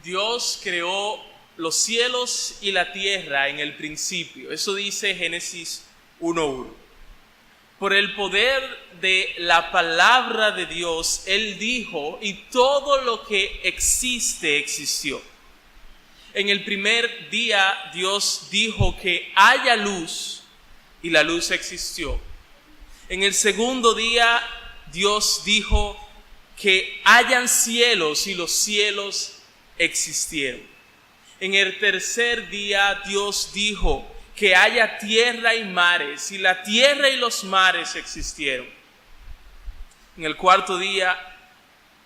Dios creó los cielos y la tierra en el principio. Eso dice Génesis 1:1. Por el poder de la palabra de Dios, Él dijo, y todo lo que existe, existió. En el primer día, Dios dijo que haya luz, y la luz existió. En el segundo día, Dios dijo que hayan cielos, y los cielos existieron. En el tercer día, Dios dijo que haya tierra y mares, y la tierra y los mares existieron. En el cuarto día,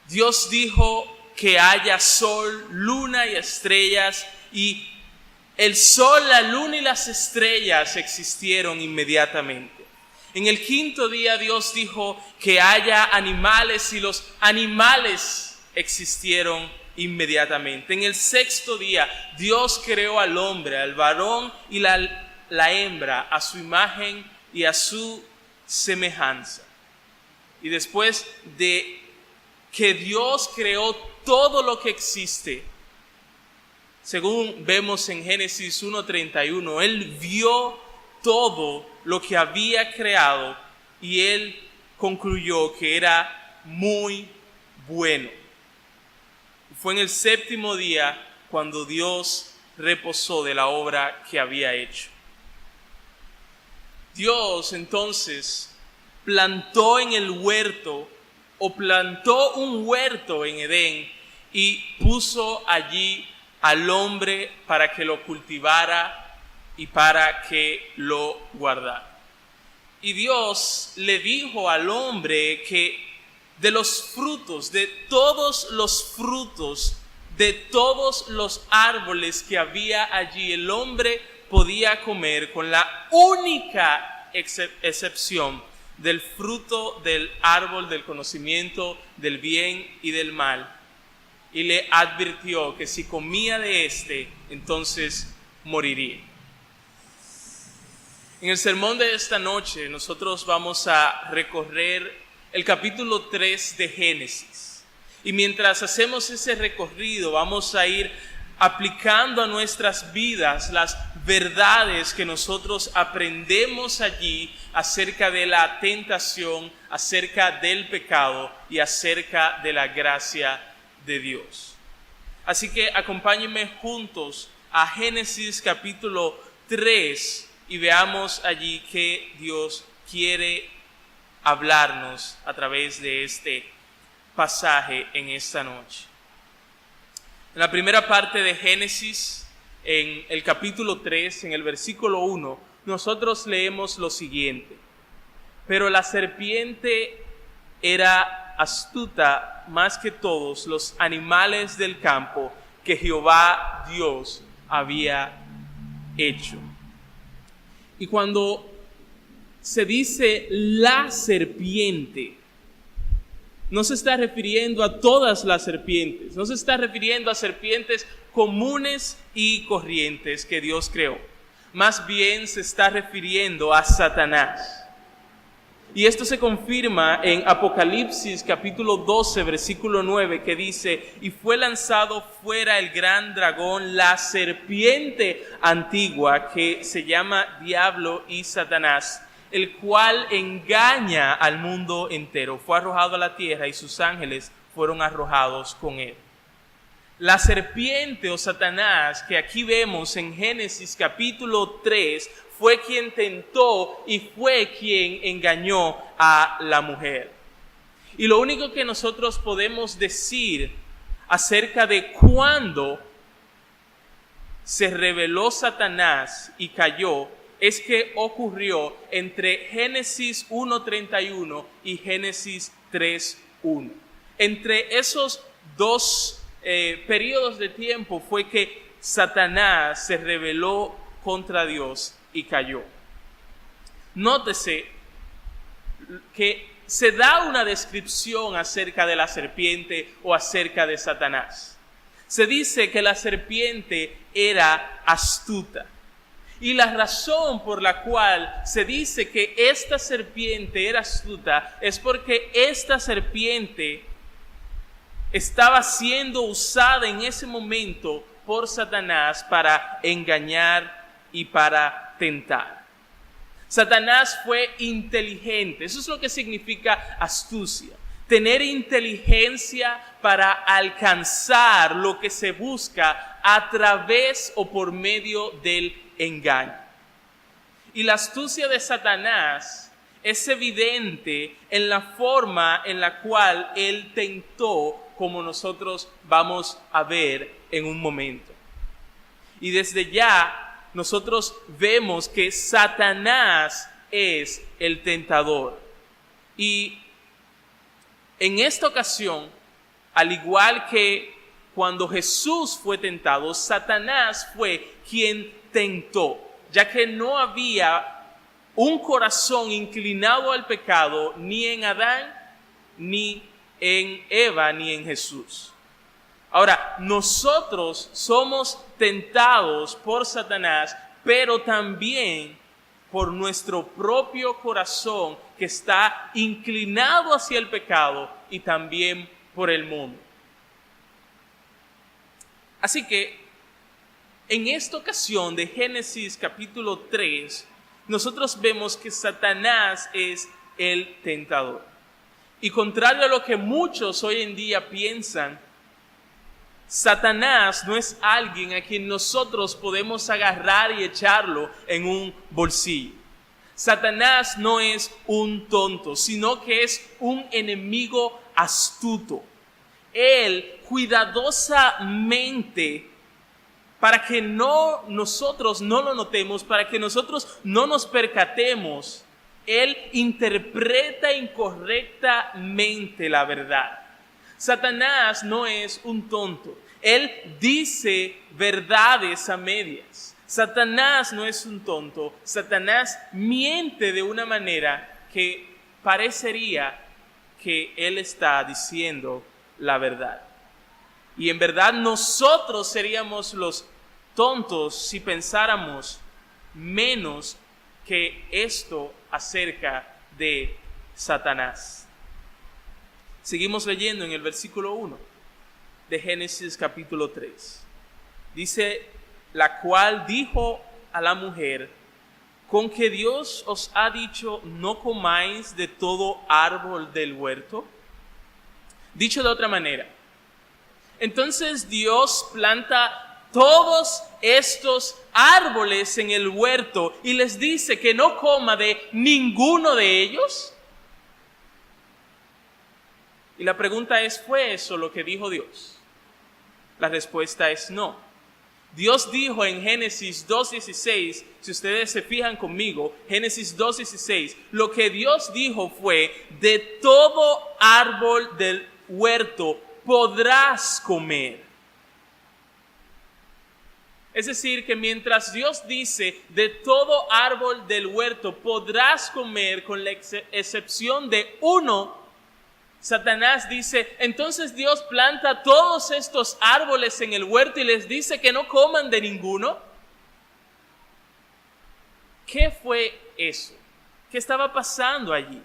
Dios dijo que haya sol, luna y estrellas, y el sol, la luna y las estrellas existieron inmediatamente. En el quinto día, Dios dijo que haya animales, y los animales existieron inmediatamente. En el sexto día, Dios creó al hombre, al varón y la hembra, a su imagen y a su semejanza. Y después de que Dios creó todo lo que existe, según vemos en Génesis 1:31, Él vio todo lo que había creado y Él concluyó que era muy bueno. Fue en el séptimo día cuando Dios reposó de la obra que había hecho. Dios entonces plantó en el huerto, o plantó un huerto en Edén, y puso allí al hombre para que lo cultivara y para que lo guardara. Y Dios le dijo al hombre que de los frutos, de todos los frutos, de todos los árboles que había allí, el hombre podía comer, con la única excepción del fruto del árbol del conocimiento del bien y del mal. Y le advirtió que si comía de este, entonces moriría. En el sermón de esta noche nosotros vamos a recorrer el capítulo 3 de Génesis. Y mientras hacemos ese recorrido, vamos a ir aplicando a nuestras vidas las verdades que nosotros aprendemos allí acerca de la tentación, acerca del pecado y acerca de la gracia de Dios. Así que acompáñenme juntos a Génesis capítulo 3 y veamos allí que Dios quiere hablarnos a través de este pasaje en esta noche. En la primera parte de Génesis, en el capítulo 3, en el versículo 1, nosotros leemos lo siguiente: pero la serpiente era astuta más que todos los animales del campo que Jehová Dios había hecho. Y cuando se dice la serpiente, no se está refiriendo a todas las serpientes, no se está refiriendo a serpientes comunes y corrientes que Dios creó. Más bien se está refiriendo a Satanás. Y esto se confirma en Apocalipsis capítulo 12, versículo 9, que dice: y fue lanzado fuera el gran dragón, la serpiente antigua, que se llama Diablo y Satanás, el cual engaña al mundo entero. Fue arrojado a la tierra y sus ángeles fueron arrojados con él. La serpiente o Satanás que aquí vemos en Génesis capítulo 3 fue quien tentó y fue quien engañó a la mujer. Y lo único que nosotros podemos decir acerca de cuándo se rebeló Satanás y cayó es que ocurrió entre Génesis 1:31 y Génesis 3:1. Entre esos dos periodos de tiempo fue que Satanás se rebeló contra Dios y cayó. Nótese que se da una descripción acerca de la serpiente o acerca de Satanás. Se dice que la serpiente era astuta. Y la razón por la cual se dice que esta serpiente era astuta es porque esta serpiente estaba siendo usada en ese momento por Satanás para engañar y para tentar. Satanás fue inteligente. Eso es lo que significa astucia. Tener inteligencia para alcanzar lo que se busca a través o por medio del engaño. Y la astucia de Satanás es evidente en la forma en la cual él tentó, como nosotros vamos a ver en un momento. Y desde ya nosotros vemos que Satanás es el tentador. Y en esta ocasión, al igual que cuando Jesús fue tentado, Satanás fue quien tentó, ya que no había un corazón inclinado al pecado ni en Adán, ni en Eva, ni en Jesús. Ahora, nosotros somos tentados por Satanás, pero también por nuestro propio corazón que está inclinado hacia el pecado y también por el mundo. Así que, en esta ocasión de Génesis capítulo 3, nosotros vemos que Satanás es el tentador. Y contrario a lo que muchos hoy en día piensan, Satanás no es alguien a quien nosotros podemos agarrar y echarlo en un bolsillo. Satanás no es un tonto, sino que es un enemigo astuto. Él cuidadosamente, para que nosotros no lo notemos, para que nosotros no nos percatemos, él interpreta incorrectamente la verdad. Satanás no es un tonto. Él dice verdades a medias. Satanás no es un tonto. Satanás miente de una manera que parecería que él está diciendo la verdad. Y en verdad nosotros seríamos los tontos si pensáramos menos que esto acerca de Satanás. Seguimos leyendo en el versículo 1 de Génesis capítulo 3. Dice, la cual dijo a la mujer, ¿con que Dios os ha dicho no comáis de todo árbol del huerto? Dicho de otra manera, entonces Dios planta todos estos árboles en el huerto y les dice que no coma de ninguno de ellos. Y la pregunta es, ¿fue eso lo que dijo Dios? La respuesta es no. Dios dijo en Génesis 2:16, si ustedes se fijan conmigo, Génesis 2:16, lo que Dios dijo fue, de todo árbol del huerto podrás comer. Es decir, que mientras Dios dice, de todo árbol del huerto podrás comer, con la excepción de uno, Satanás dice, entonces Dios planta todos estos árboles en el huerto y les dice que no coman de ninguno. ¿Qué fue eso? ¿Qué estaba pasando allí?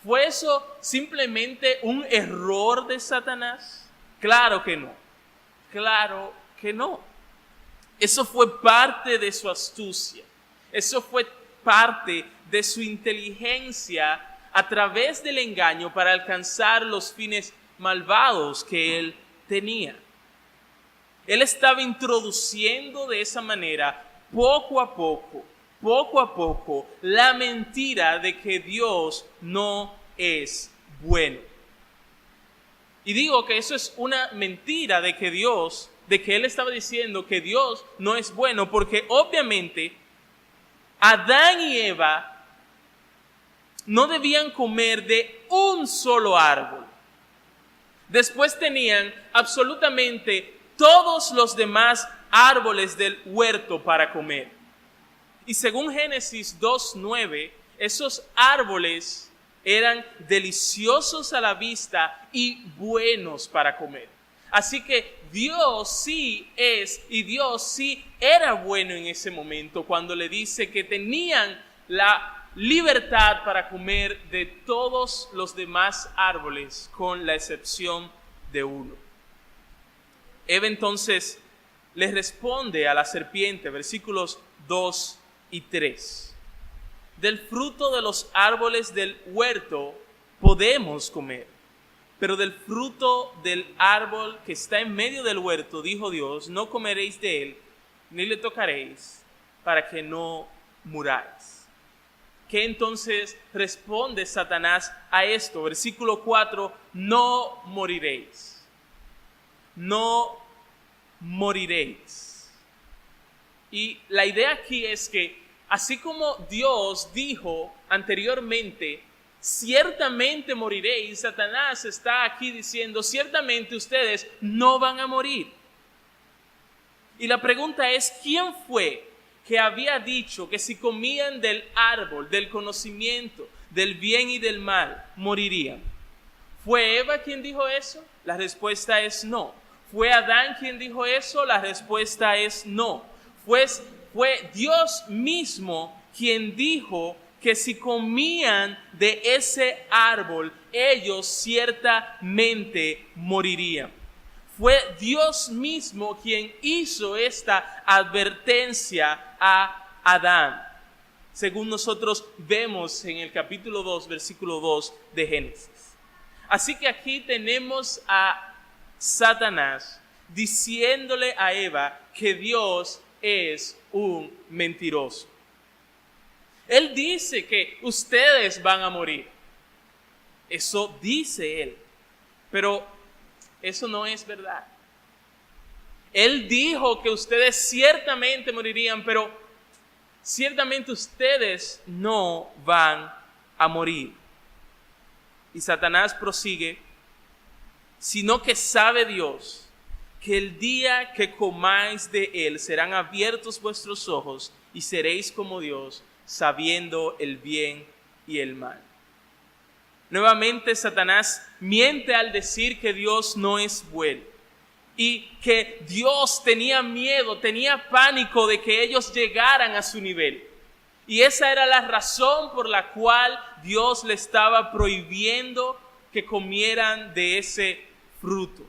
¿Fue eso simplemente un error de Satanás? Claro que no. Claro que no. Eso fue parte de su astucia. Eso fue parte de su inteligencia a través del engaño para alcanzar los fines malvados que él tenía. Él estaba introduciendo de esa manera, poco a poco, la mentira de que Dios no es bueno. Y digo que eso es una mentira de que él estaba diciendo que Dios no es bueno, porque obviamente Adán y Eva no debían comer de un solo árbol. Después tenían absolutamente todos los demás árboles del huerto para comer. Y según Génesis 2:9, esos árboles eran deliciosos a la vista y buenos para comer. Así que Dios sí es y Dios sí era bueno en ese momento cuando le dice que tenían la libertad para comer de todos los demás árboles con la excepción de uno. Eva entonces le responde a la serpiente, versículos 2 y 3. Del fruto de los árboles del huerto podemos comer, pero del fruto del árbol que está en medio del huerto, dijo Dios, no comeréis de él, ni le tocaréis, para que no muráis. ¿Qué entonces responde Satanás a esto? Versículo 4, no moriréis. No moriréis. Y la idea aquí es que, así como Dios dijo anteriormente, ciertamente moriréis, Satanás está aquí diciendo, ciertamente ustedes no van a morir. Y la pregunta es, ¿quién fue que había dicho que si comían del árbol, del conocimiento, del bien y del mal, morirían? ¿Fue Eva quien dijo eso? La respuesta es no. ¿Fue Adán quien dijo eso? La respuesta es no. Fue Dios mismo quien dijo que si comían de ese árbol, ellos ciertamente morirían. Fue Dios mismo quien hizo esta advertencia a Adán, según nosotros vemos en el capítulo 2, versículo 2 de Génesis. Así que aquí tenemos a Satanás diciéndole a Eva que Dios es un mentiroso. Él dice que ustedes van a morir. Eso dice él, pero eso no es verdad. Él dijo que ustedes ciertamente morirían, pero ciertamente ustedes no van a morir. Y Satanás prosigue, sino que sabe Dios que el día que comáis de él serán abiertos vuestros ojos y seréis como Dios, sabiendo el bien y el mal. Nuevamente Satanás miente al decir que Dios no es bueno y que Dios tenía miedo, tenía pánico de que ellos llegaran a su nivel. Y esa era la razón por la cual Dios le estaba prohibiendo que comieran de ese fruto.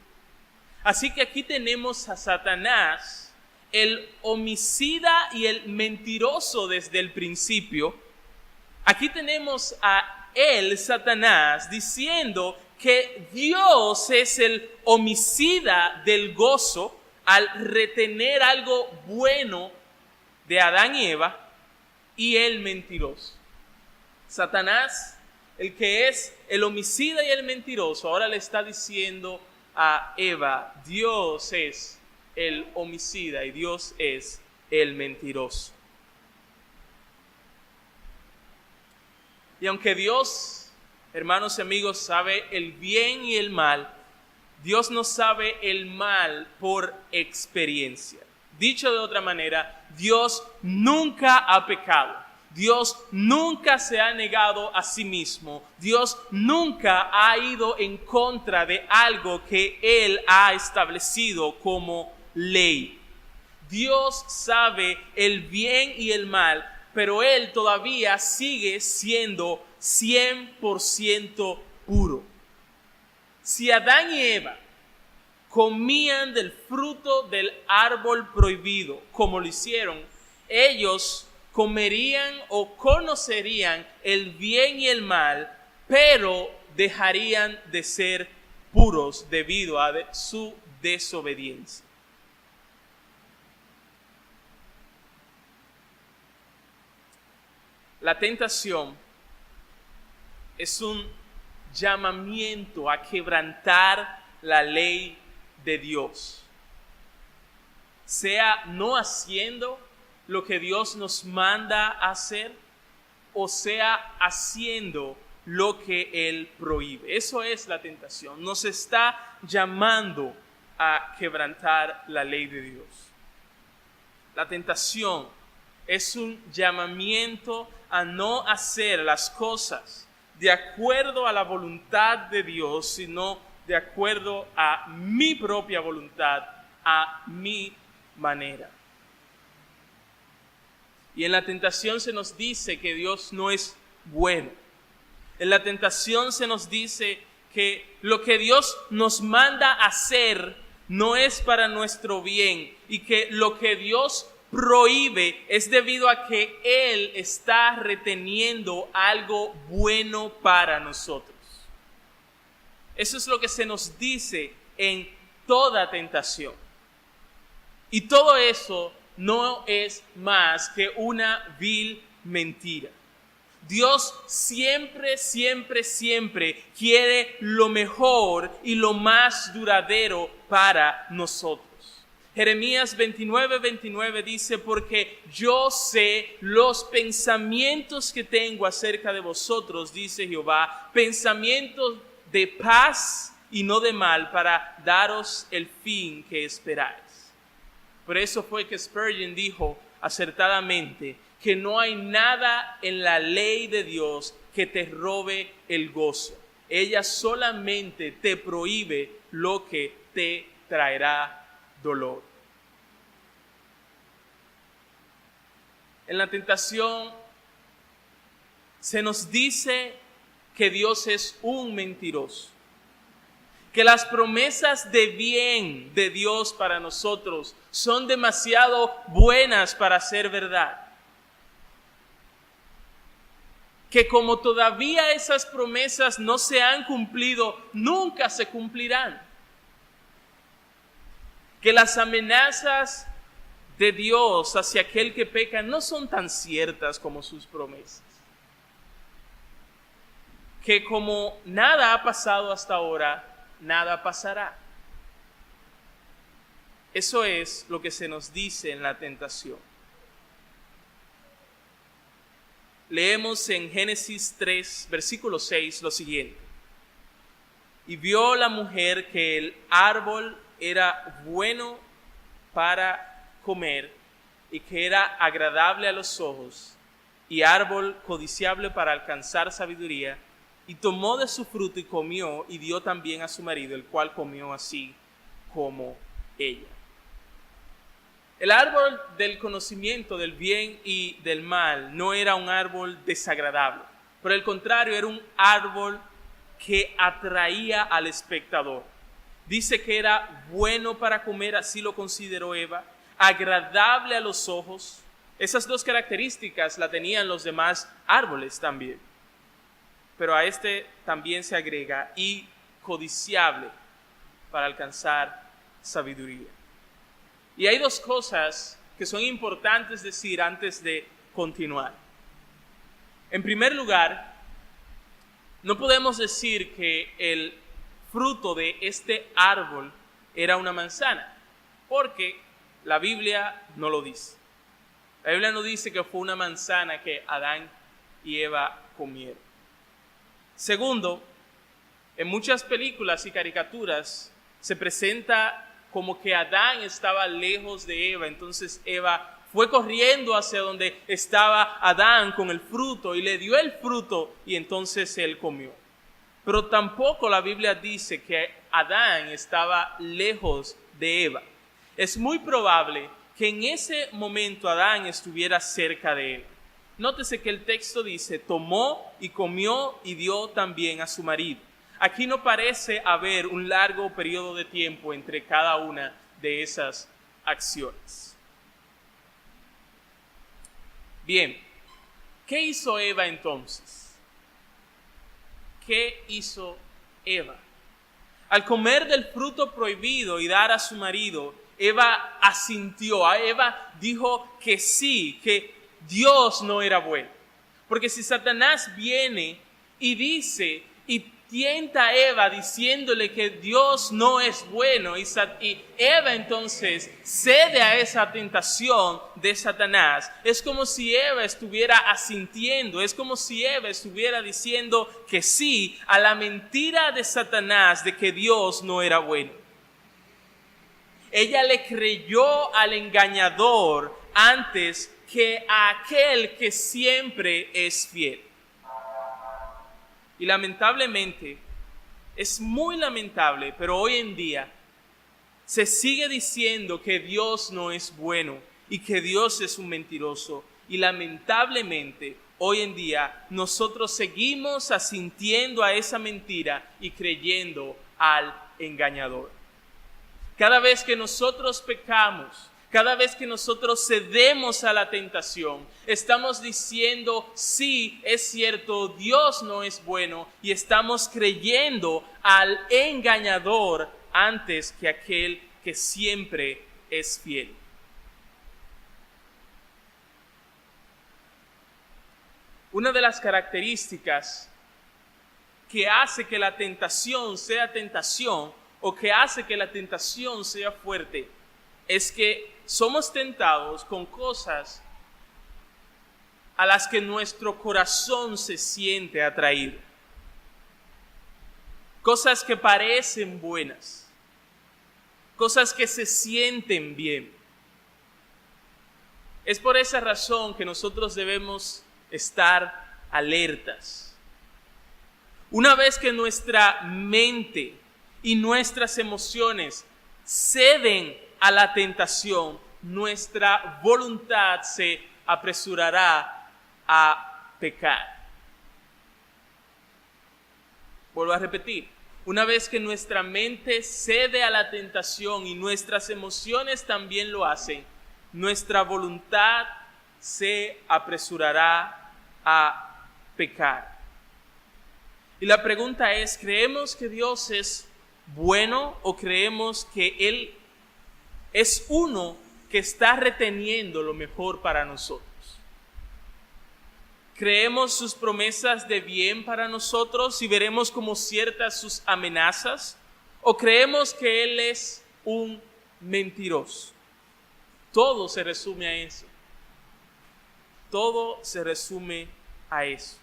Así que aquí tenemos a Satanás, el homicida y el mentiroso desde el principio. Aquí tenemos a él, Satanás, diciendo que Dios es el homicida del gozo al retener algo bueno de Adán y Eva, y el mentiroso. Satanás, el que es el homicida y el mentiroso, ahora le está diciendo a Eva, Dios es el homicida y Dios es el mentiroso. Y aunque Dios, hermanos y amigos, sabe el bien y el mal, Dios no sabe el mal por experiencia. Dicho de otra manera, Dios nunca ha pecado. Dios nunca se ha negado a sí mismo. Dios nunca ha ido en contra de algo que Él ha establecido como ley. Dios sabe el bien y el mal, pero Él todavía sigue siendo 100% puro. Si Adán y Eva comían del fruto del árbol prohibido, como lo hicieron, ellos comerían o conocerían el bien y el mal, pero dejarían de ser puros debido a su desobediencia. La tentación es un llamamiento a quebrantar la ley de Dios, sea no haciendo lo que Dios nos manda hacer, o sea haciendo lo que Él prohíbe. Eso es la tentación. Nos está llamando a quebrantar la ley de Dios. La tentación es un llamamiento a no hacer las cosas de acuerdo a la voluntad de Dios, sino de acuerdo a mi propia voluntad, a mi manera. Y en la tentación se nos dice que Dios no es bueno. En la tentación se nos dice que lo que Dios nos manda hacer no es para nuestro bien y que lo que Dios prohíbe es debido a que Él está reteniendo algo bueno para nosotros. Eso es lo que se nos dice en toda tentación. Y todo eso no es más que una vil mentira. Dios siempre, siempre, siempre quiere lo mejor y lo más duradero para nosotros. Jeremías 29:29 dice, porque yo sé los pensamientos que tengo acerca de vosotros, dice Jehová, pensamientos de paz y no de mal, para daros el fin que esperáis. Por eso fue que Spurgeon dijo acertadamente que no hay nada en la ley de Dios que te robe el gozo. Ella solamente te prohíbe lo que te traerá dolor. En la tentación se nos dice que Dios es un mentiroso, que las promesas de bien de Dios para nosotros son demasiado buenas para ser verdad, que como todavía esas promesas no se han cumplido, nunca se cumplirán, que las amenazas de Dios hacia aquel que peca no son tan ciertas como sus promesas, que como nada ha pasado hasta ahora, nada pasará. Eso es lo que se nos dice en la tentación. Leemos en Génesis 3, versículo 6, lo siguiente. Y vio la mujer que el árbol era bueno para comer y que era agradable a los ojos y árbol codiciable para alcanzar sabiduría, y tomó de su fruto y comió y dio también a su marido, el cual comió así como ella. El árbol del conocimiento del bien y del mal no era un árbol desagradable. Por el contrario, era un árbol que atraía al espectador. Dice que era bueno para comer, así lo consideró Eva, agradable a los ojos. Esas dos características la tenían los demás árboles también. Pero a este también se agrega y codiciable para alcanzar sabiduría. Y hay dos cosas que son importantes decir antes de continuar. En primer lugar, no podemos decir que el fruto de este árbol era una manzana, porque la Biblia no lo dice. La Biblia no dice que fue una manzana que Adán y Eva comieron. Segundo, en muchas películas y caricaturas se presenta como que Adán estaba lejos de Eva, entonces Eva fue corriendo hacia donde estaba Adán con el fruto y le dio el fruto y entonces él comió. Pero tampoco la Biblia dice que Adán estaba lejos de Eva. Es muy probable que en ese momento Adán estuviera cerca de él. Nótese que el texto dice, tomó y comió y dio también a su marido. Aquí no parece haber un largo periodo de tiempo entre cada una de esas acciones. Bien, ¿qué hizo Eva entonces? ¿Qué hizo Eva? Al comer del fruto prohibido y dar a su marido, Eva asintió. Eva dijo que sí, que Dios no era bueno. Porque si Satanás viene y dice y tienta a Eva diciéndole que Dios no es bueno y Eva entonces cede a esa tentación de Satanás, es como si Eva estuviera asintiendo, es como si Eva estuviera diciendo que sí a la mentira de Satanás de que Dios no era bueno. Ella le creyó al engañador antes que a aquel que siempre es fiel. Y lamentablemente, es muy lamentable, pero hoy en día se sigue diciendo que Dios no es bueno y que Dios es un mentiroso. Y lamentablemente, hoy en día nosotros seguimos asintiendo a esa mentira y creyendo al engañador. Cada vez que nosotros pecamos, cada vez que nosotros cedemos a la tentación, estamos diciendo, sí, es cierto, Dios no es bueno, y estamos creyendo al engañador antes que aquel que siempre es fiel. Una de las características que hace que la tentación sea tentación o que hace que la tentación sea fuerte es que somos tentados con cosas a las que nuestro corazón se siente atraído. Cosas que parecen buenas, cosas que se sienten bien. Es por esa razón que nosotros debemos estar alertas. Una vez que nuestra mente y nuestras emociones ceden a la tentación, nuestra voluntad se apresurará a pecar. Vuelvo a repetir, una vez que nuestra mente cede a la tentación y nuestras emociones también lo hacen, nuestra voluntad se apresurará a pecar. Y la pregunta es, ¿creemos que Dios es bueno o creemos que Él es uno que está reteniendo lo mejor para nosotros? ¿Creemos sus promesas de bien para nosotros y veremos como ciertas sus amenazas? ¿O creemos que Él es un mentiroso? Todo se resume a eso. Todo se resume a eso.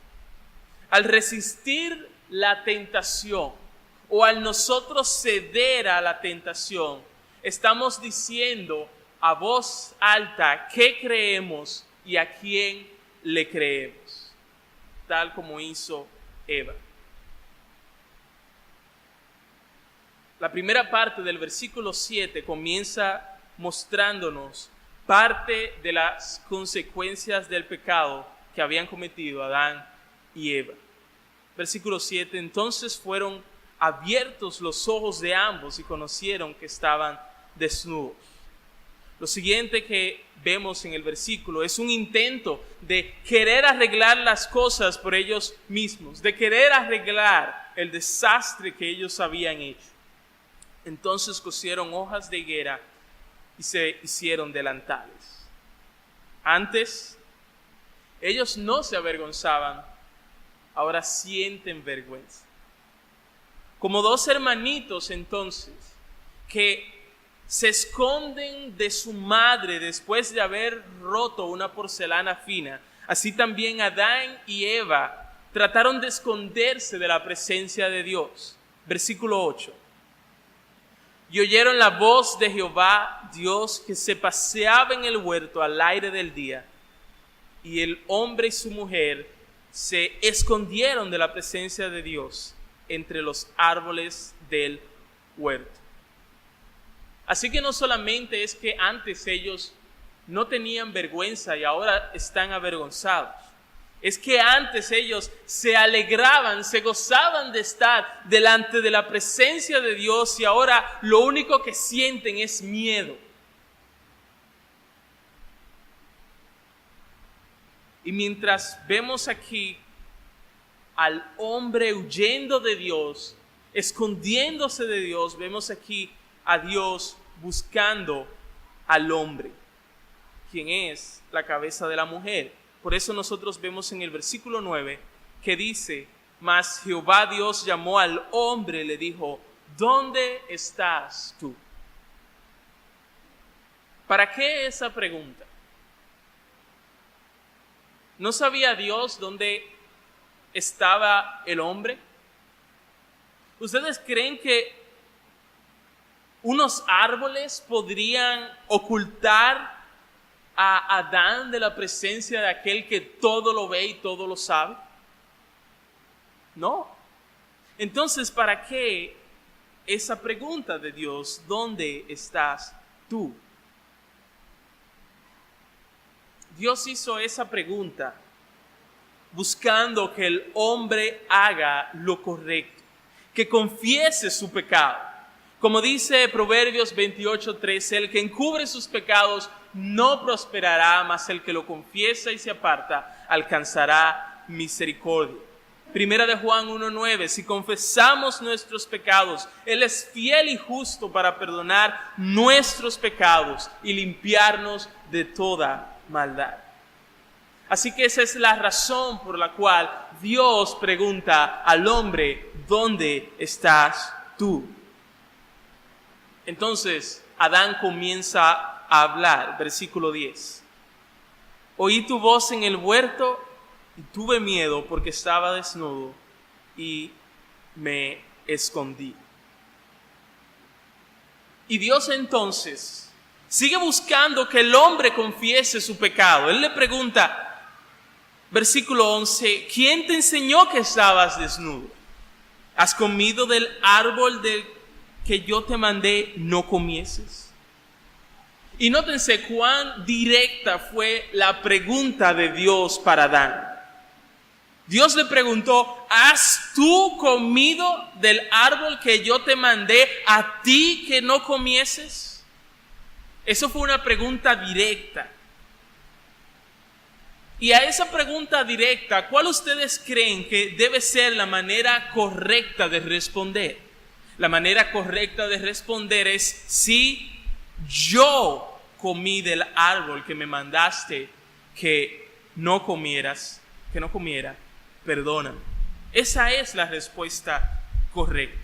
Al resistir la tentación o al nosotros ceder a la tentación, estamos diciendo a voz alta qué creemos y a quién le creemos, tal como hizo Eva. La primera parte del versículo 7 comienza mostrándonos parte de las consecuencias del pecado que habían cometido Adán y Eva. Versículo 7, entonces fueron abiertos los ojos de ambos y conocieron que estaban desnudos. Lo siguiente que vemos en el versículo es un intento de querer arreglar las cosas por ellos mismos, de querer arreglar el desastre que ellos habían hecho. Entonces cosieron hojas de higuera y se hicieron delantales. Antes, ellos no se avergonzaban, ahora sienten vergüenza. Como dos hermanitos entonces, que se esconden de su madre después de haber roto una porcelana fina, así también Adán y Eva trataron de esconderse de la presencia de Dios. Versículo 8. Y oyeron la voz de Jehová, Dios, que se paseaba en el huerto al aire del día, y el hombre y su mujer se escondieron de la presencia de Dios entre los árboles del huerto. Así que no solamente es que antes ellos no tenían vergüenza y ahora están avergonzados. Es que antes ellos se alegraban, se gozaban de estar delante de la presencia de Dios y ahora lo único que sienten es miedo. Y mientras vemos aquí al hombre huyendo de Dios, escondiéndose de Dios, vemos aquí a Dios buscando al hombre, quien es la cabeza de la mujer. Por eso nosotros vemos en el versículo 9 que dice, mas Jehová Dios llamó al hombre y le dijo, ¿dónde estás tú? ¿Para qué esa pregunta? ¿No sabía Dios dónde estaba el hombre? ¿Ustedes creen que unos árboles podrían ocultar a Adán de la presencia de aquel que todo lo ve y todo lo sabe? No. Entonces, ¿para qué esa pregunta de Dios? ¿Dónde estás tú? Dios hizo esa pregunta buscando que el hombre haga lo correcto, que confiese su pecado. Como dice Proverbios 28:13, el que encubre sus pecados no prosperará, mas el que lo confiesa y se aparta alcanzará misericordia. Primera de Juan 1:9, si confesamos nuestros pecados, Él es fiel y justo para perdonar nuestros pecados y limpiarnos de toda maldad. Así que esa es la razón por la cual Dios pregunta al hombre, ¿dónde estás tú? Entonces Adán comienza a hablar, versículo 10. Oí tu voz en el huerto y tuve miedo porque estaba desnudo y me escondí. Y Dios entonces sigue buscando que el hombre confiese su pecado. Él le pregunta, versículo 11, ¿quién te enseñó que estabas desnudo? ¿Has comido del árbol del que yo te mandé no comieses? Y nótense cuán directa fue la pregunta de Dios para Adán. Dios le preguntó, ¿has tú comido del árbol que yo te mandé a ti que no comieses? Eso fue una pregunta directa. Y a esa pregunta directa, ¿cuál ustedes creen que debe ser la manera correcta de responder? La manera correcta de responder es, sí, yo comí del árbol que me mandaste que no comiera, perdóname. Esa es la respuesta correcta.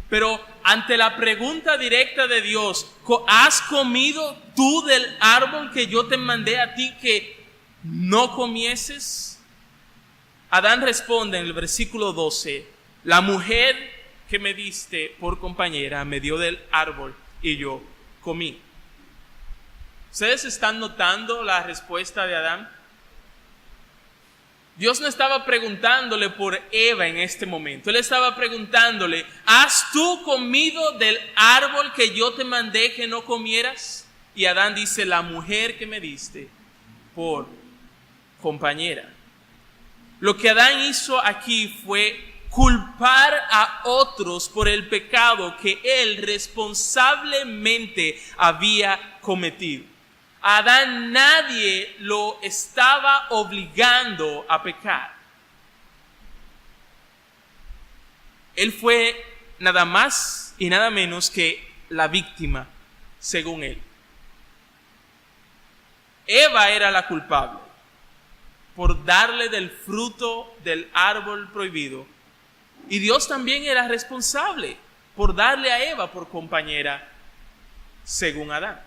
Pero ante la pregunta directa de Dios, ¿has comido tú del árbol que yo te mandé a ti que no comieses? Adán responde en el versículo 12, la mujer que me diste por compañera me dio del árbol y yo comí. ¿Ustedes están notando la respuesta de Adán? Dios no estaba preguntándole por Eva en este momento. Él estaba preguntándole, ¿has tú comido del árbol que yo te mandé que no comieras? Y Adán dice, la mujer que me diste por compañera. Lo que Adán hizo aquí fue culpar a otros por el pecado que él responsablemente había cometido. A Adán nadie lo estaba obligando a pecar. Él fue nada más y nada menos que la víctima, según él. Eva era la culpable por darle del fruto del árbol prohibido. Y Dios también era responsable por darle a Eva por compañera, según Adán.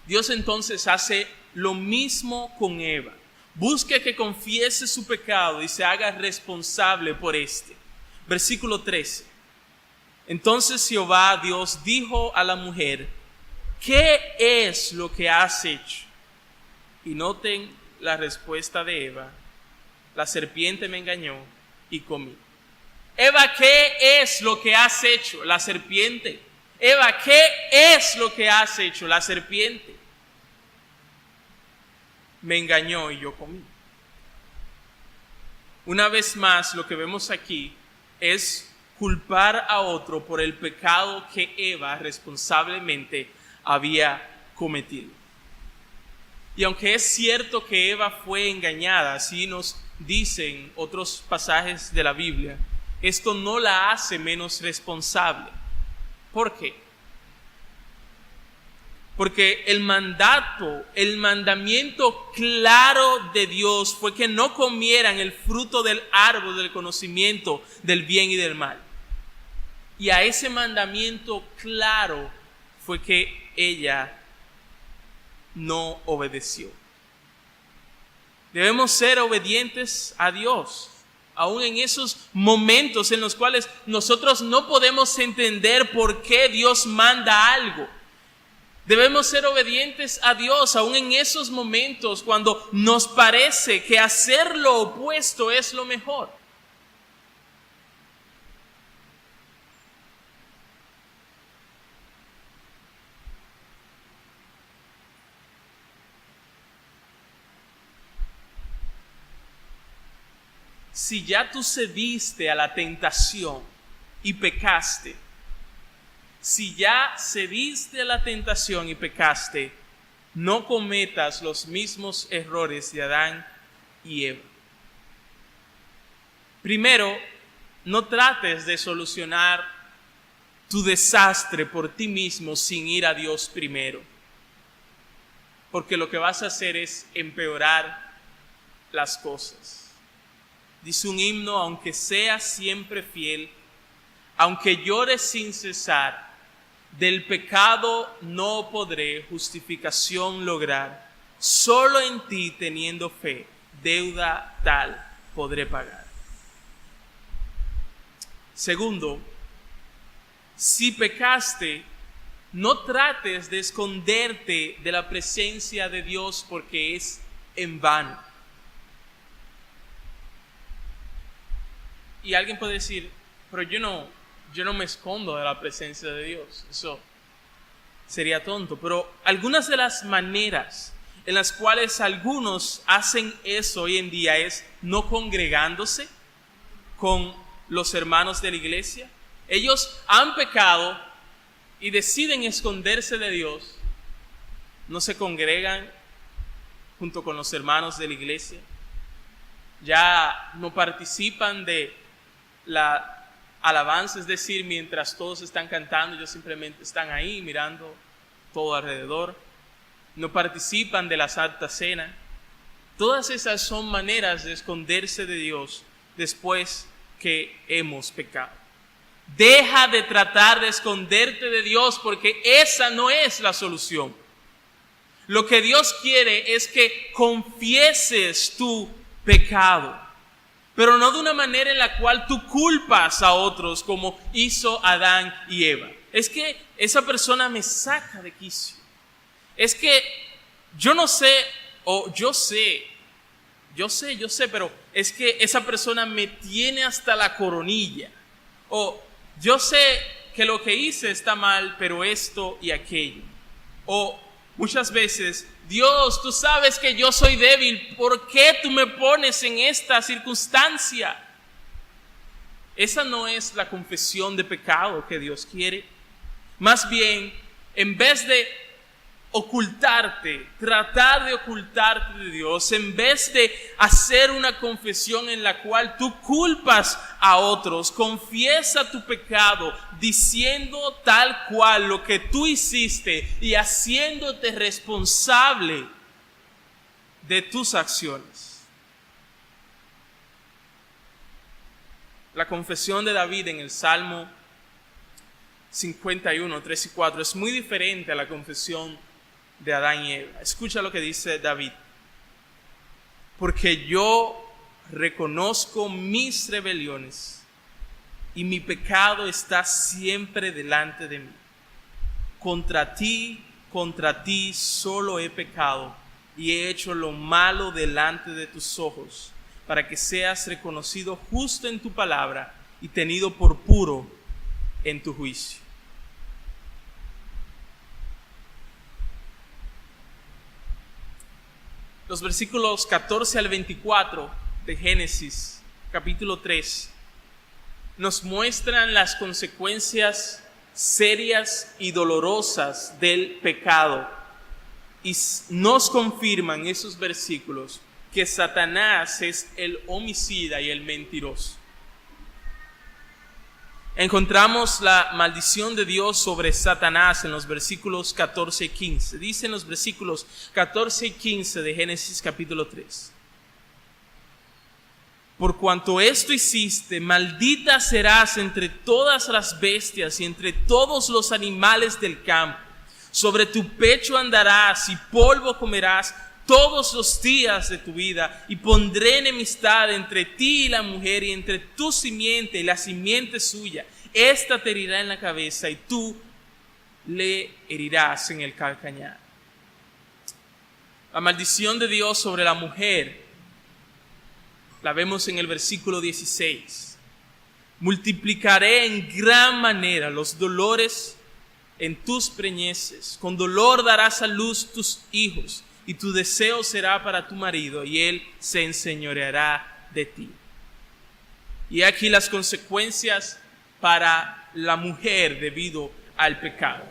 Dios entonces hace lo mismo con Eva. Busca que confiese su pecado y se haga responsable por este. Versículo 13. Entonces Jehová Dios dijo a la mujer, ¿qué es lo que has hecho? Y noten la respuesta de Eva. La serpiente me engañó y comí. Eva, ¿qué es lo que has hecho? La serpiente. Eva, ¿qué es lo que has hecho? La serpiente me engañó y yo comí. Una vez más, lo que vemos aquí es culpar a otro por el pecado que Eva responsablemente había cometido. Y aunque es cierto que Eva fue engañada, así nos dicen otros pasajes de la Biblia, esto no la hace menos responsable. ¿Por qué? Porque el mandamiento claro de Dios fue que no comieran el fruto del árbol del conocimiento del bien y del mal. Y a ese mandamiento claro fue que ella no obedeció. Debemos ser obedientes a Dios, aún en esos momentos en los cuales nosotros no podemos entender por qué Dios manda algo. Debemos ser obedientes a Dios, aún en esos momentos cuando nos parece que hacer lo opuesto es lo mejor. si ya tú cediste a la tentación y pecaste, si ya cediste a la tentación y pecaste, no cometas los mismos errores de Adán y Eva. Primero, no trates de solucionar tu desastre por ti mismo sin ir a Dios primero, porque lo que vas a hacer es empeorar las cosas. Dice un himno: aunque seas siempre fiel, aunque llores sin cesar, del pecado no podré justificación lograr. Solo en ti teniendo fe, deuda tal podré pagar. Segundo, si pecaste, no trates de esconderte de la presencia de Dios, porque es en vano. Y alguien puede decir: pero yo no me escondo de la presencia de Dios. Eso sería tonto. Pero algunas de las maneras en las cuales algunos hacen eso hoy en día es no congregándose con los hermanos de la iglesia. Ellos han pecado y deciden esconderse de Dios. No se congregan junto con los hermanos de la iglesia. Ya no participan de la alabanza, es decir, mientras todos están cantando, ellos simplemente están ahí mirando todo alrededor. No participan de la Santa Cena. Todas esas son maneras de esconderse de Dios después que hemos pecado. Deja de tratar de esconderte de Dios, porque esa no es la solución. Lo que Dios quiere es que confieses tu pecado, pero no de una manera en la cual tú culpas a otros como hizo Adán y Eva. Es que esa persona me saca de quicio. Es que yo no sé, o yo sé, pero es que esa persona me tiene hasta la coronilla. O yo sé que lo que hice está mal, pero esto y aquello. O muchas veces: Dios, tú sabes que yo soy débil, ¿por qué tú me pones en esta circunstancia? Esa no es la confesión de pecado que Dios quiere. Más bien, en vez de ocultarte, tratar de ocultarte de Dios, en vez de hacer una confesión en la cual tú culpas a otros, confiesa tu pecado diciendo tal cual lo que tú hiciste y haciéndote responsable de tus acciones. La confesión de David en el Salmo 51, 3 y 4 es muy diferente a la confesión de Adán y Eva. Escucha lo que dice David: porque yo reconozco mis rebeliones y mi pecado está siempre delante de mí. Contra ti solo he pecado y he hecho lo malo delante de tus ojos, para que seas reconocido justo en tu palabra y tenido por puro en tu juicio. Los versículos 14 al 24 de Génesis, capítulo 3, nos muestran las consecuencias serias y dolorosas del pecado. Y nos confirman esos versículos que Satanás es el homicida y el mentiroso. Encontramos la maldición de Dios sobre Satanás en los versículos 14 y 15. Dice en los versículos 14 y 15 de Génesis capítulo 3: por cuanto esto hiciste, maldita serás entre todas las bestias y entre todos los animales del campo. Sobre tu pecho andarás y polvo comerás todos los días de tu vida, y pondré enemistad entre ti y la mujer, y entre tu simiente y la simiente suya. Esta te herirá en la cabeza y tú le herirás en el calcañar. La maldición de Dios sobre la mujer la vemos en el versículo 16. Multiplicaré en gran manera los dolores en tus preñeces. Con dolor darás a luz tus hijos, y tu deseo será para tu marido, y él se enseñoreará de ti. Y aquí las consecuencias para la mujer debido al pecado.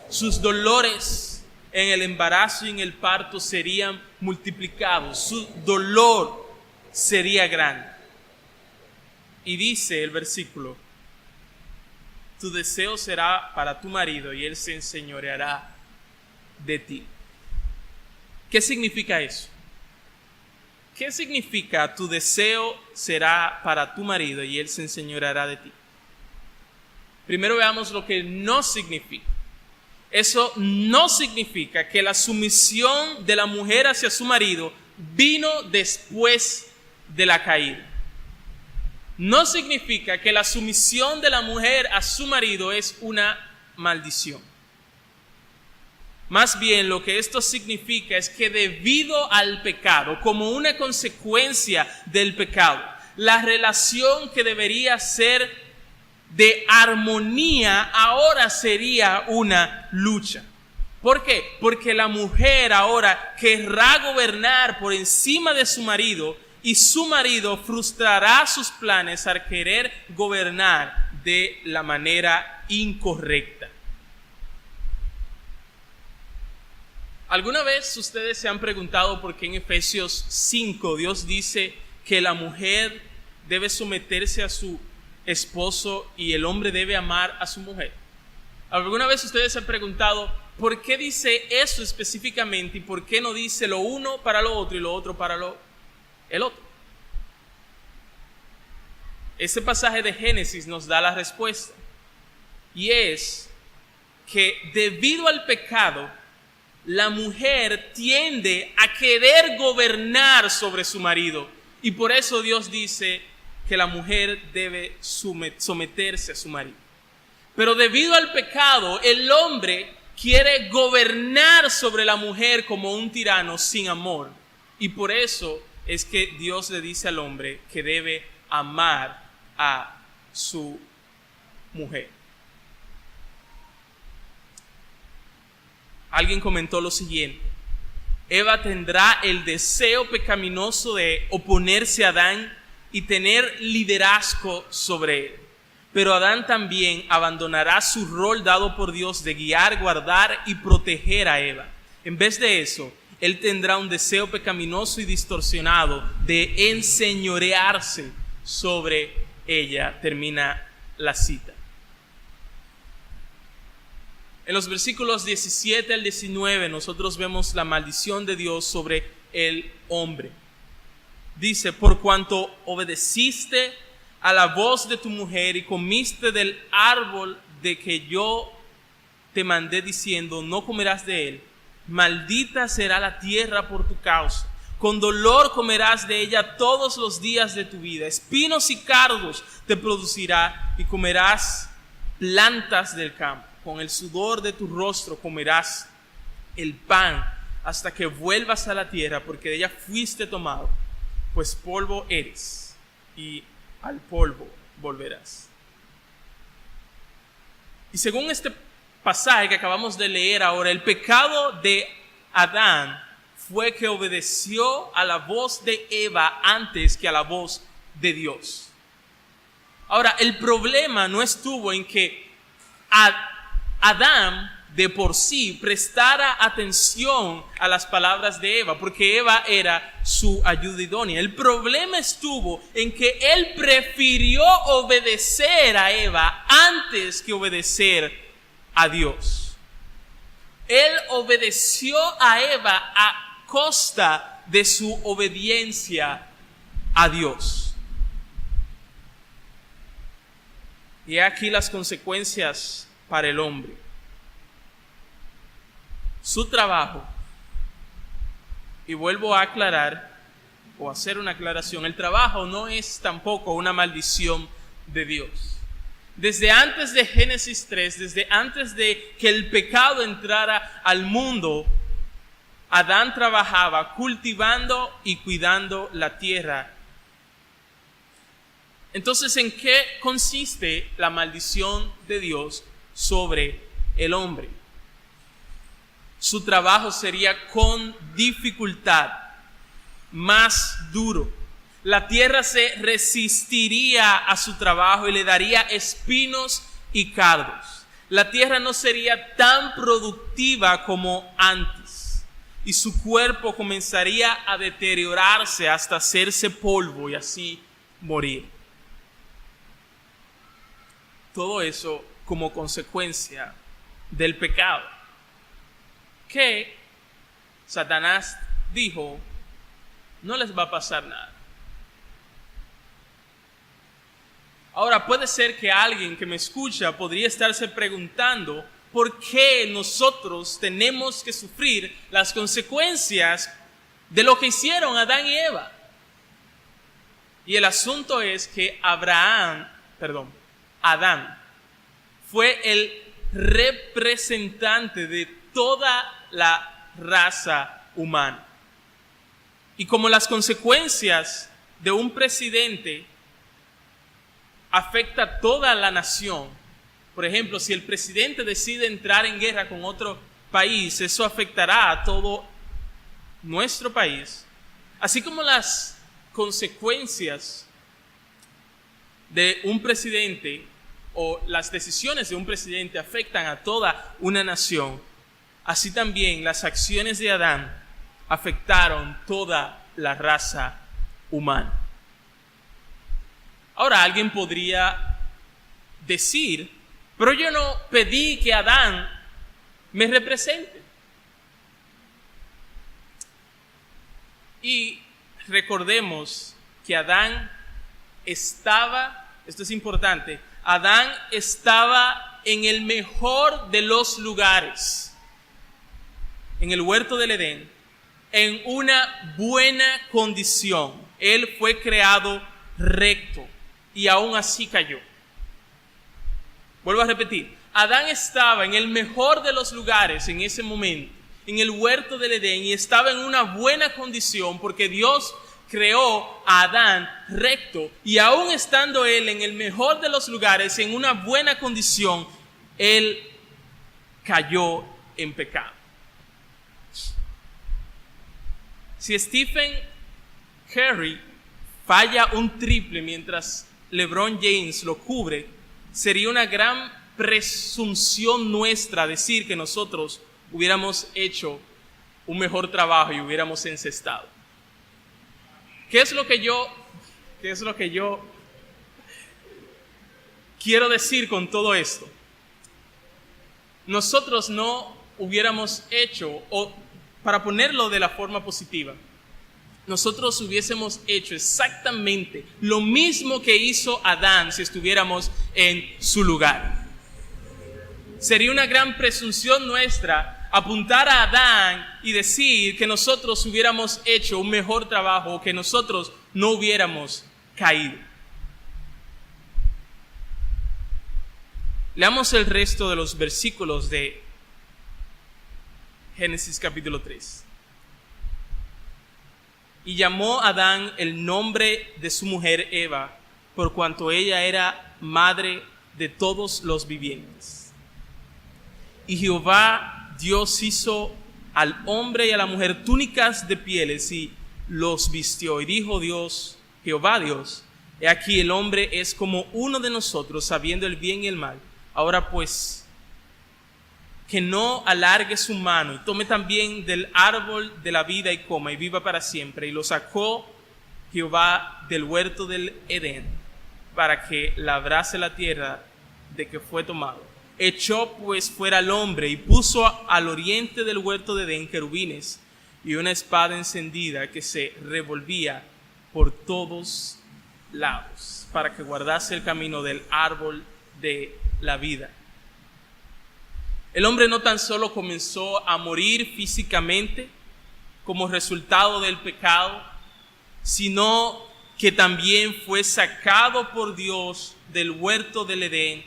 Sus dolores en el embarazo y en el parto serían multiplicados. Su dolor sería grande. Y dice el versículo: tu deseo será para tu marido y él se enseñoreará de ti. ¿Qué significa eso? ¿Qué significa tu deseo será para tu marido y él se enseñoreará de ti? Primero veamos lo que no significa. Eso no significa que la sumisión de la mujer hacia su marido vino después de la caída. No significa que la sumisión de la mujer a su marido es una maldición. Más bien, lo que esto significa es que debido al pecado, como una consecuencia del pecado, la relación que debería ser de armonía ahora sería una lucha. ¿Por qué? Porque la mujer ahora querrá gobernar por encima de su marido y su marido frustrará sus planes al querer gobernar de la manera incorrecta. ¿Alguna vez ustedes se han preguntado por qué en Efesios 5 Dios dice que la mujer debe someterse a su esposo y el hombre debe amar a su mujer? ¿Alguna vez ustedes se han preguntado por qué dice eso específicamente y por qué no dice lo uno para lo otro y lo otro para el otro? Este pasaje de Génesis nos da la respuesta, y es que debido al pecado, la mujer tiende a querer gobernar sobre su marido, y por eso Dios dice que la mujer debe someterse a su marido. Pero debido al pecado, el hombre quiere gobernar sobre la mujer como un tirano sin amor, y por eso es que Dios le dice al hombre que debe amar a su mujer. Alguien comentó lo siguiente: Eva tendrá el deseo pecaminoso de oponerse a Adán y tener liderazgo sobre él, pero Adán también abandonará su rol dado por Dios de guiar, guardar y proteger a Eva. En vez de eso, él tendrá un deseo pecaminoso y distorsionado de enseñorearse sobre ella. Termina la cita. En los versículos 17 al 19 nosotros vemos la maldición de Dios sobre el hombre. Dice: por cuanto obedeciste a la voz de tu mujer y comiste del árbol de que yo te mandé diciendo, no comerás de él, maldita será la tierra por tu causa. Con dolor comerás de ella todos los días de tu vida. Espinos y cardos te producirá y comerás plantas del campo. Con el sudor de tu rostro comerás el pan hasta que vuelvas a la tierra, porque de ella fuiste tomado, pues polvo eres y al polvo volverás. Y según este pasaje que acabamos de leer ahora, el pecado de Adán fue que obedeció a la voz de Eva antes que a la voz de Dios. Ahora, el problema no estuvo en que Adán de por sí prestara atención a las palabras de Eva, porque Eva era su ayuda idónea. El problema estuvo en que él prefirió obedecer a Eva antes que obedecer a Dios. Él obedeció a Eva a costa de su obediencia a Dios. Y aquí las consecuencias para el hombre. Su trabajo, y vuelvo a aclarar o hacer una aclaración, el trabajo no es tampoco una maldición de Dios. Desde antes de Génesis 3, desde antes de que el pecado entrara al mundo, Adán trabajaba cultivando y cuidando la tierra. Entonces, ¿en qué consiste la maldición de Dios sobre el hombre? Su trabajo sería con dificultad, más duro. La tierra se resistiría a su trabajo y le daría espinos y cardos. La tierra no sería tan productiva como antes y su cuerpo comenzaría a deteriorarse hasta hacerse polvo y así morir. Todo eso como consecuencia del pecado, que Satanás dijo, no les va a pasar nada. Ahora puede ser que alguien que me escucha podría estarse preguntando por qué nosotros tenemos que sufrir las consecuencias de lo que hicieron Adán y Eva. Y el asunto es que Adán fue el representante de toda la raza humana. Y como las consecuencias de un presidente afecta a toda la nación, por ejemplo, si el presidente decide entrar en guerra con otro país, eso afectará a todo nuestro país, así como las consecuencias de un presidente o las decisiones de un presidente afectan a toda una nación, así también las acciones de Adán afectaron toda la raza humana. Ahora alguien podría decir, pero yo no pedí que Adán me represente. Y recordemos que Adán estaba, esto es importante, Adán estaba en el mejor de los lugares, en el huerto del Edén, en una buena condición. Él fue creado recto y aún así cayó. Vuelvo a repetir, Adán estaba en el mejor de los lugares en ese momento, en el huerto del Edén, y estaba en una buena condición porque Dios creó a Adán recto, y aún estando él en el mejor de los lugares, en una buena condición, él cayó en pecado. Si Stephen Curry falla un triple mientras LeBron James lo cubre, sería una gran presunción nuestra decir que nosotros hubiéramos hecho un mejor trabajo y hubiéramos encestado. ¿Qué es lo que yo quiero decir con todo esto? Nosotros no hubiéramos hecho, o para ponerlo de la forma positiva, nosotros hubiésemos hecho exactamente lo mismo que hizo Adán si estuviéramos en su lugar. Sería una gran presunción nuestra apuntar a Adán y decir que nosotros hubiéramos hecho un mejor trabajo o que nosotros no hubiéramos caído. Leamos el resto de los versículos de Génesis capítulo 3. Y llamó Adán el nombre de su mujer Eva, por cuanto ella era madre de todos los vivientes. Y Jehová Dios hizo al hombre y a la mujer túnicas de pieles y los vistió. Y dijo Jehová Dios, he aquí el hombre es como uno de nosotros, sabiendo el bien y el mal. Ahora pues, que no alargue su mano y tome también del árbol de la vida y coma y viva para siempre. Y lo sacó Jehová del huerto del Edén para que labrase la tierra de que fue tomado. Echó pues fuera al hombre y puso al oriente del huerto de Edén querubines y una espada encendida que se revolvía por todos lados para que guardase el camino del árbol de la vida. El hombre no tan solo comenzó a morir físicamente como resultado del pecado, sino que también fue sacado por Dios del huerto del Edén.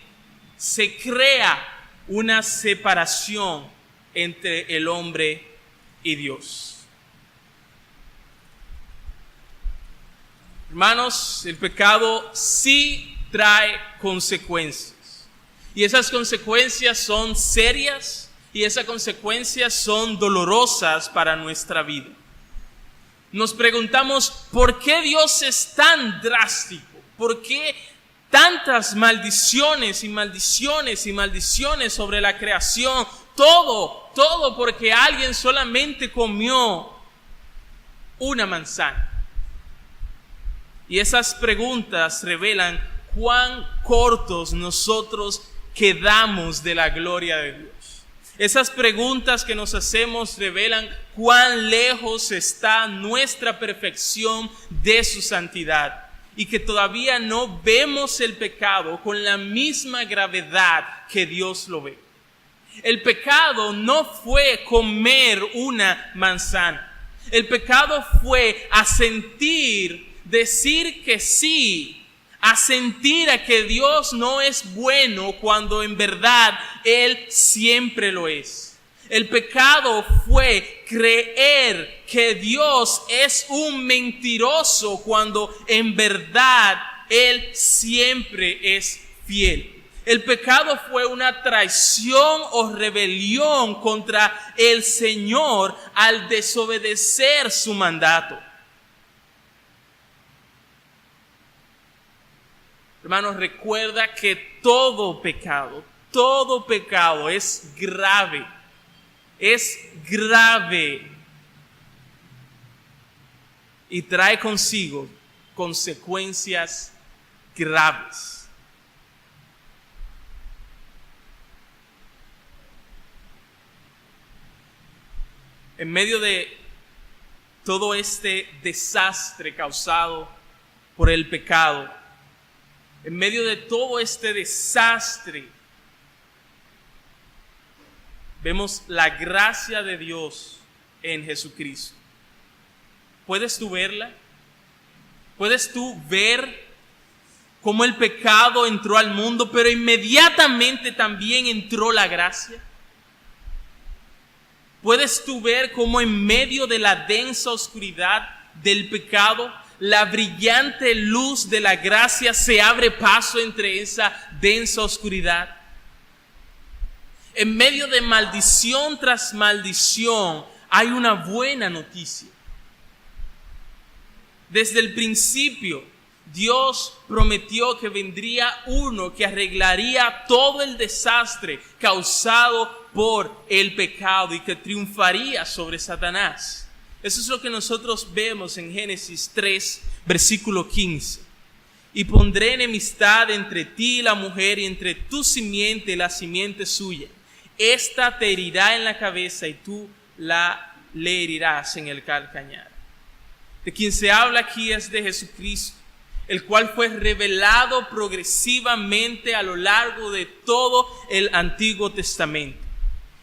Se crea una separación entre el hombre y Dios. Hermanos, el pecado sí trae consecuencias. Y esas consecuencias son serias y esas consecuencias son dolorosas para nuestra vida. nos preguntamos, ¿por qué Dios es tan drástico? ¿Por qué tantas maldiciones y maldiciones y maldiciones sobre la creación? Todo porque alguien solamente comió una manzana. Y esas preguntas revelan cuán cortos nosotros quedamos de la gloria de Dios. Esas preguntas que nos hacemos revelan cuán lejos está nuestra perfección de su santidad y que todavía no vemos el pecado con la misma gravedad que Dios lo ve. El pecado no fue comer una manzana. El pecado fue decir que sí, asentir a que Dios no es bueno cuando en verdad Él siempre lo es. El pecado fue creer que Dios es un mentiroso cuando en verdad Él siempre es fiel. El pecado fue una traición o rebelión contra el Señor al desobedecer su mandato. Hermanos, recuerda que todo pecado es grave. Es grave. Y trae consigo consecuencias graves. En medio de todo este desastre causado por el pecado, en medio de todo este desastre, vemos la gracia de Dios en Jesucristo. ¿Puedes tú verla? ¿Puedes tú ver cómo el pecado entró al mundo, pero inmediatamente también entró la gracia? ¿Puedes tú ver cómo en medio de la densa oscuridad del pecado, la brillante luz de la gracia se abre paso entre esa densa oscuridad? En medio de maldición tras maldición, hay una buena noticia. Desde el principio, Dios prometió que vendría uno que arreglaría todo el desastre causado por el pecado y que triunfaría sobre Satanás. Eso es lo que nosotros vemos en Génesis 3, versículo 15. Y pondré enemistad entre ti y la mujer, y entre tu simiente y la simiente suya. Esta te herirá en la cabeza y tú le herirás en el calcañar. De quien se habla aquí es de Jesucristo, el cual fue revelado progresivamente a lo largo de todo el Antiguo Testamento.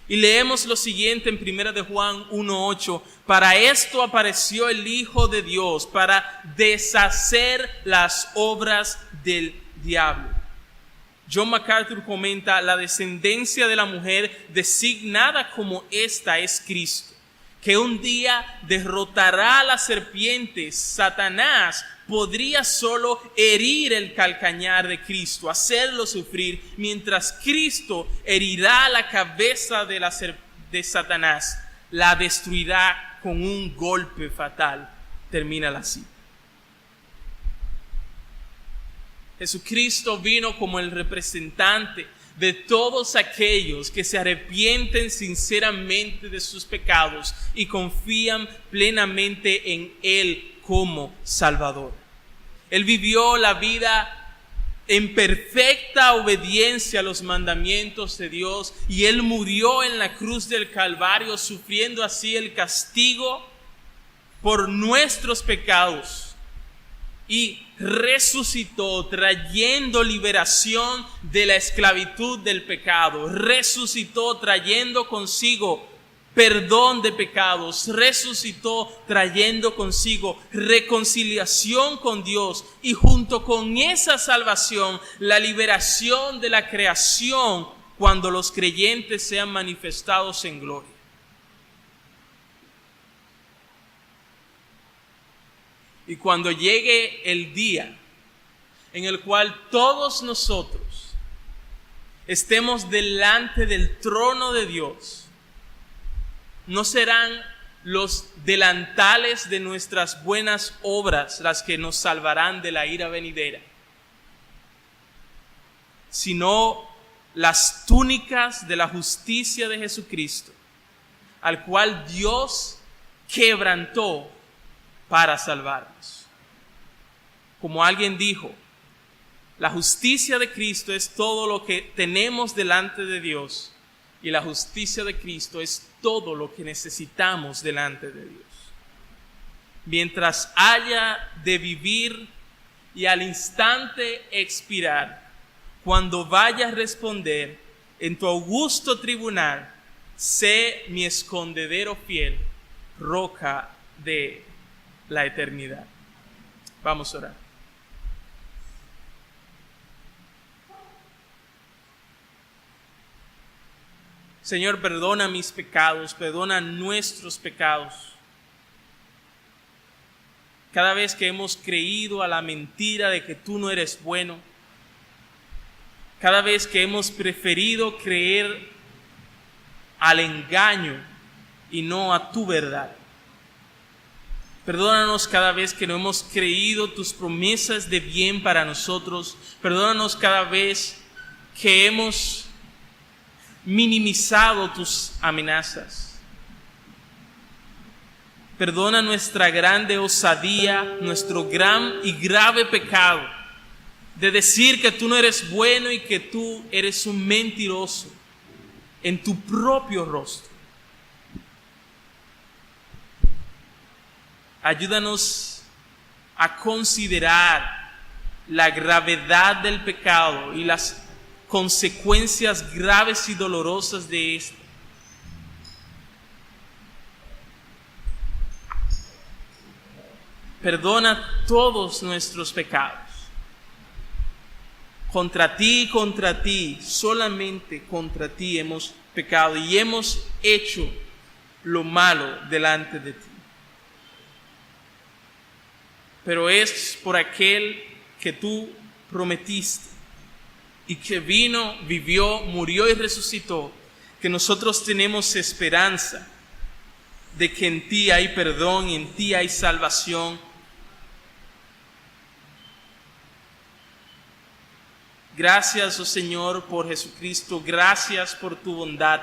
Y leemos lo siguiente en 1 de Juan 1:8. Para esto apareció el Hijo de Dios, para deshacer las obras del diablo. John MacArthur comenta: la descendencia de la mujer designada como esta es Cristo, que un día derrotará a la serpiente. Satanás podría solo herir el calcañar de Cristo, hacerlo sufrir, mientras Cristo herirá la cabeza de Satanás, la destruirá con un golpe fatal. Termina la cita. Jesucristo vino como el representante de todos aquellos que se arrepienten sinceramente de sus pecados y confían plenamente en Él como Salvador. Él vivió la vida en perfecta obediencia a los mandamientos de Dios y Él murió en la cruz del Calvario, sufriendo así el castigo por nuestros pecados, y resucitó trayendo liberación de la esclavitud del pecado. Resucitó trayendo consigo perdón de pecados. Resucitó trayendo consigo reconciliación con Dios. Y junto con esa salvación, la liberación de la creación cuando los creyentes sean manifestados en gloria. Y cuando llegue el día en el cual todos nosotros estemos delante del trono de Dios, no serán los delantales de nuestras buenas obras las que nos salvarán de la ira venidera, sino las túnicas de la justicia de Jesucristo, al cual Dios quebrantó para salvarnos. Como alguien dijo, la justicia de Cristo es todo lo que tenemos delante de Dios, y la justicia de Cristo es todo lo que necesitamos delante de Dios. Mientras haya de vivir y al instante expirar, cuando vaya a responder en tu augusto tribunal, sé mi escondedero fiel, roca de la eternidad. Vamos a orar. Señor, perdona mis pecados, perdona nuestros pecados. Cada vez que hemos creído a la mentira de que tú no eres bueno, cada vez que hemos preferido creer al engaño y no a tu verdad. Perdónanos cada vez que no hemos creído tus promesas de bien para nosotros. Perdónanos cada vez que hemos minimizado tus amenazas. Perdona nuestra grande osadía, nuestro gran y grave pecado de decir que tú no eres bueno y que tú eres un mentiroso en tu propio rostro. Ayúdanos a considerar la gravedad del pecado y las consecuencias graves y dolorosas de esto. Perdona todos nuestros pecados. Contra ti, solamente contra ti hemos pecado y hemos hecho lo malo delante de ti. Pero es por aquel que tú prometiste y que vino, vivió, murió y resucitó, que nosotros tenemos esperanza de que en ti hay perdón y en ti hay salvación. Gracias, oh Señor, por Jesucristo. Gracias por tu bondad.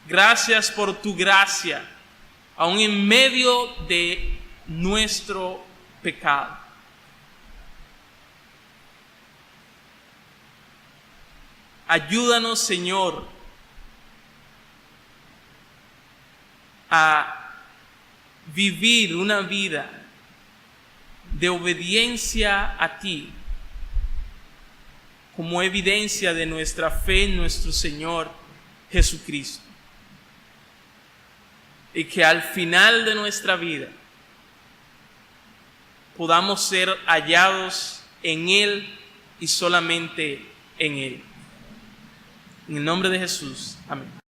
Gracias por tu gracia, aun en medio de nuestro pecado. Ayúdanos, Señor, a vivir una vida de obediencia a ti, como evidencia de nuestra fe en nuestro Señor Jesucristo. Y que al final de nuestra vida podamos ser hallados en Él y solamente en Él. En el nombre de Jesús. Amén.